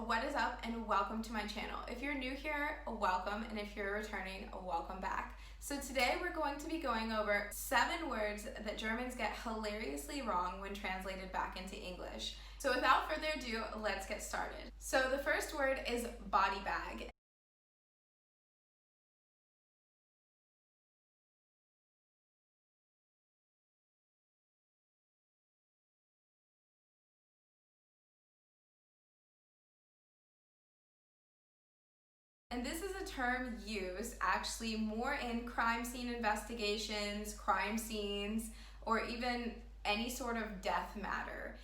What is up and welcome to my channel. If you're new here, welcome, and if you're returning, welcome back. So today we're going to be going over 7 words that Germans get hilariously wrong when translated back into English. So without further ado, let's get started. So the first word is body bag. And this is a term used actually more in crime scene investigations, crime scenes, or even any sort of death matter.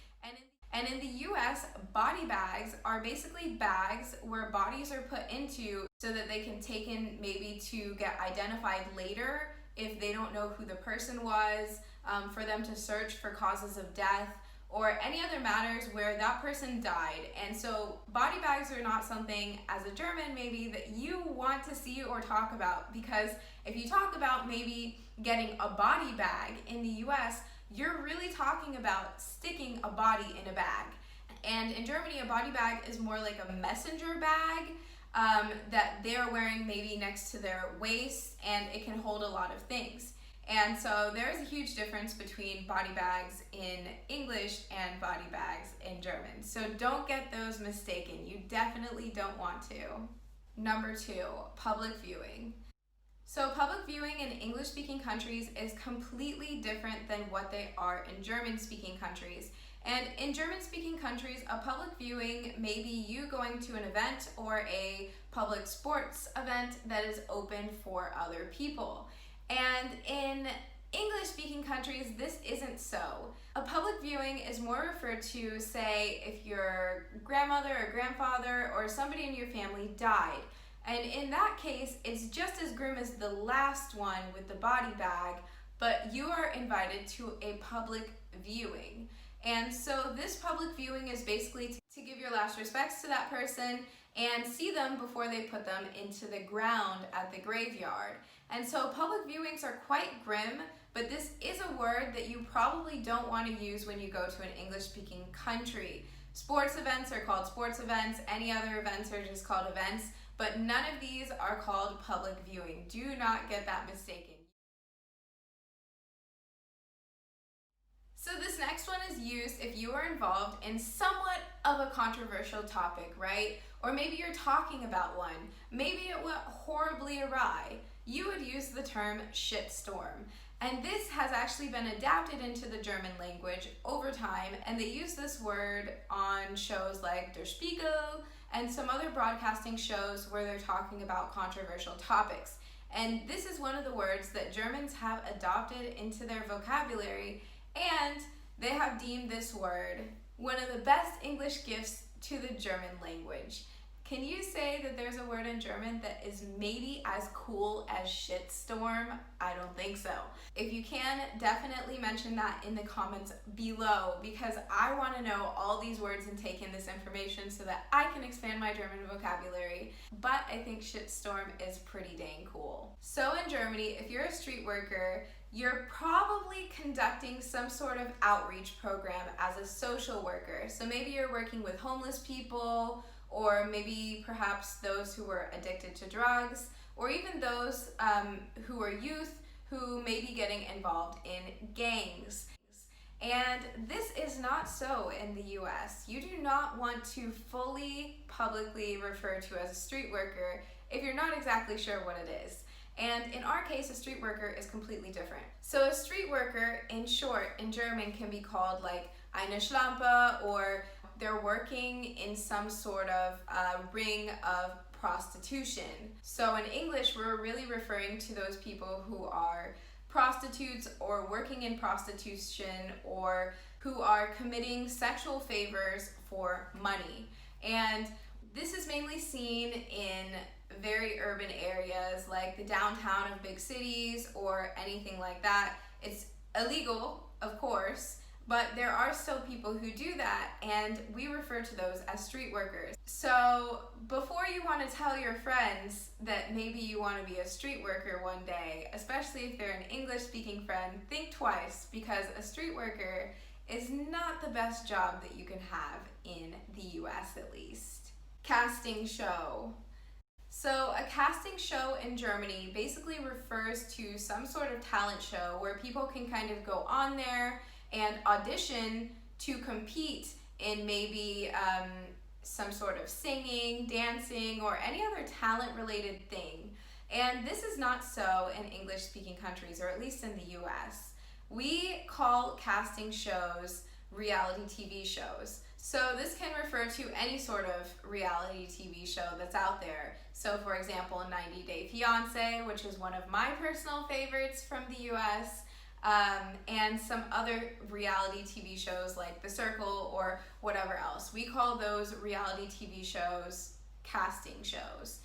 And in the US, body bags are basically bags where bodies are put into so that they can take in maybe to get identified later if they don't know who the person was, for them to search for causes of death, or any other matters where that person died. And so body bags are not something as a German maybe that you want to see or talk about, because if you talk about maybe getting a body bag in the US, you're really talking about sticking a body in a bag. And in Germany, a body bag is more like a messenger bag that they're wearing maybe next to their waist, and it can hold a lot of things. And so there's a huge difference between body bags in English and body bags in German. So don't get those mistaken. You definitely don't want to. Number 2, public viewing. So public viewing in English-speaking countries is completely different than what they are in German-speaking countries. And in German-speaking countries, a public viewing may be you going to an event or a public sports event that is open for other people. And in English-speaking countries, this isn't so. A public viewing is more referred to, say, if your grandmother or grandfather or somebody in your family died. And in that case, it's just as grim as the last one with the body bag, but you are invited to a public viewing. And so this public viewing is basically to give your last respects to that person and see them before they put them into the ground at the graveyard. And so public viewings are quite grim, but this is a word that you probably don't want to use when you go to an English-speaking country. Sports events are called sports events, any other events are just called events, but none of these are called public viewing. Do not get that mistaken. So this next one is used if you are involved in somewhat of a controversial topic, right? Or maybe you're talking about one. Maybe it went horribly awry. You would use the term shitstorm. And this has actually been adapted into the German language over time, and they use this word on shows like Der Spiegel and some other broadcasting shows where they're talking about controversial topics. And this is one of the words that Germans have adopted into their vocabulary, and they have deemed this word one of the best English gifts to the German language. Can you say that there's a word in German that is maybe as cool as shitstorm? I don't think so. If you can, definitely mention that in the comments below, because I want to know all these words and take in this information so that I can expand my German vocabulary. But I think shitstorm is pretty dang cool. So in Germany, if you're a street worker, you're probably conducting some sort of outreach program as a social worker. So maybe you're working with homeless people, or maybe perhaps those who were addicted to drugs, or even those who are youth who may be getting involved in gangs. And this is not so in the US. You do not want to fully publicly refer to as a street worker if you're not exactly sure what it is. And in our case, a street worker is completely different. So a street worker, in short, in German can be called like eine Schlampe, or they're working in some sort of ring of prostitution. So in English, we're really referring to those people who are prostitutes or working in prostitution, or who are committing sexual favors for money. And this is mainly seen in very urban areas like the downtown of big cities or anything like that. It's illegal, of course, but there are still people who do that, and we refer to those as street workers. So before you want to tell your friends that maybe you want to be a street worker one day, especially if they're an English-speaking friend, think twice, because a street worker is not the best job that you can have in the US, at least. Casting show. So, a casting show in Germany basically refers to some sort of talent show where people can kind of go on there and audition to compete in maybe some sort of singing, dancing, or any other talent related thing. And this is not so in English speaking countries, or at least in the US. We call casting shows reality TV shows. So this can refer to any sort of reality TV show that's out there. So for example, 90 Day Fiancé, which is one of my personal favorites from the US, and some other reality TV shows like The Circle or whatever else. We call those reality TV shows casting shows.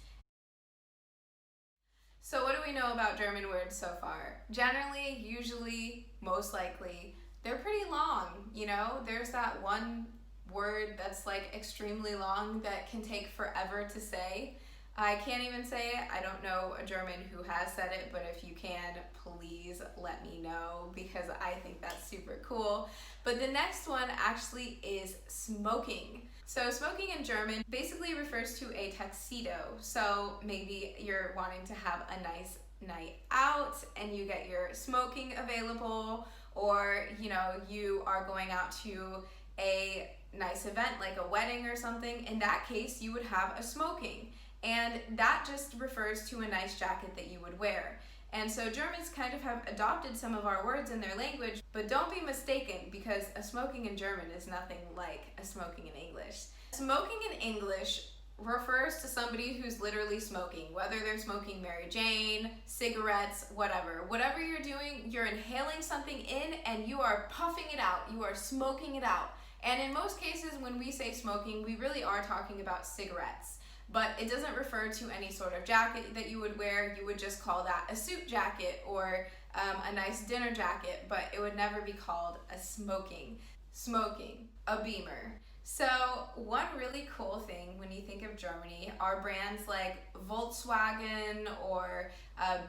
So what do we know about German words so far? Generally, usually, most likely, they're pretty long, you know? There's that one word that's like extremely long that can take forever to say. I can't even say it. I don't know a German who has said it, but if you can, please let me know because I think that's super cool. But the next one actually is smoking. So smoking in German basically refers to a tuxedo. So maybe you're wanting to have a nice night out and you get your smoking available, or you know, you are going out to a nice event like a wedding or something. In that case, you would have a smoking. And that just refers to a nice jacket that you would wear. And so Germans kind of have adopted some of our words in their language, but don't be mistaken because a smoking in German is nothing like a smoking in English. Smoking in English refers to somebody who's literally smoking, whether they're smoking Mary Jane, cigarettes, whatever. Whatever you're doing, you're inhaling something in and you are puffing it out, you are smoking it out. And in most cases, when we say smoking, we really are talking about cigarettes. But it doesn't refer to any sort of jacket that you would wear. You would just call that a suit jacket or a nice dinner jacket, but it would never be called a smoking. Smoking, a beamer. So one really cool thing when you think of Germany are brands like Volkswagen or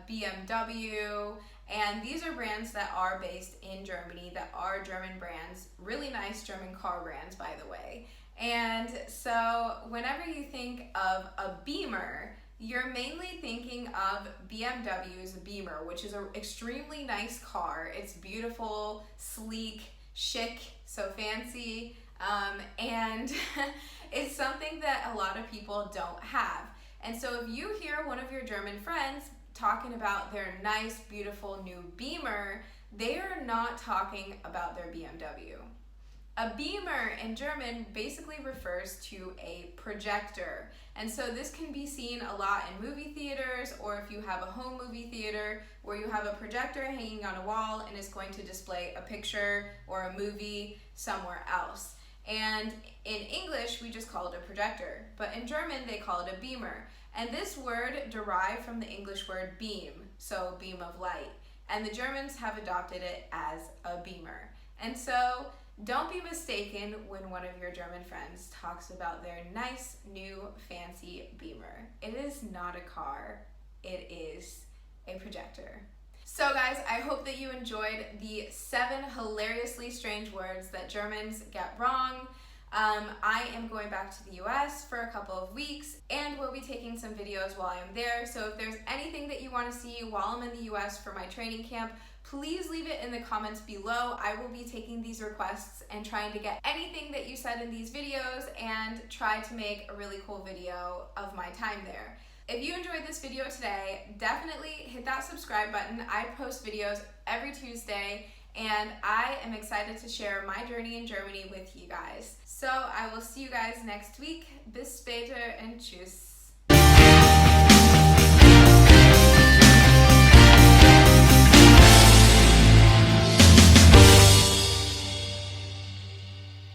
BMW, and these are brands that are based in Germany, that are German brands, really nice German car brands, by the way. And so whenever you think of a Beamer, you're mainly thinking of BMW's Beamer, which is an extremely nice car. It's beautiful, sleek, chic, so fancy, and it's something that a lot of people don't have. And so if you hear one of your German friends talking about their nice, beautiful new Beamer, they are not talking about their BMW. A beamer in German basically refers to a projector. And so this can be seen a lot in movie theaters, or if you have a home movie theater where you have a projector hanging on a wall and is going to display a picture or a movie somewhere else. And in English, we just call it a projector, but in German, they call it a beamer. And this word derived from the English word beam, so beam of light. And the Germans have adopted it as a beamer. And so don't be mistaken when one of your German friends talks about their nice, new, fancy beamer. It is not a car, it is a projector. So guys, I hope that you enjoyed the 7 hilariously strange words that Germans get wrong. I am going back to the US for a couple of weeks and we'll be taking some videos while I'm there. So if there's anything that you want to see while I'm in the US for my training camp, please leave it in the comments below. I will be taking these requests and trying to get anything that you said in these videos and try to make a really cool video of my time there. If you enjoyed this video today, definitely hit that subscribe button. I post videos every Tuesday and I am excited to share my journey in Germany with you guys. So I will see you guys next week. Bis später and tschüss.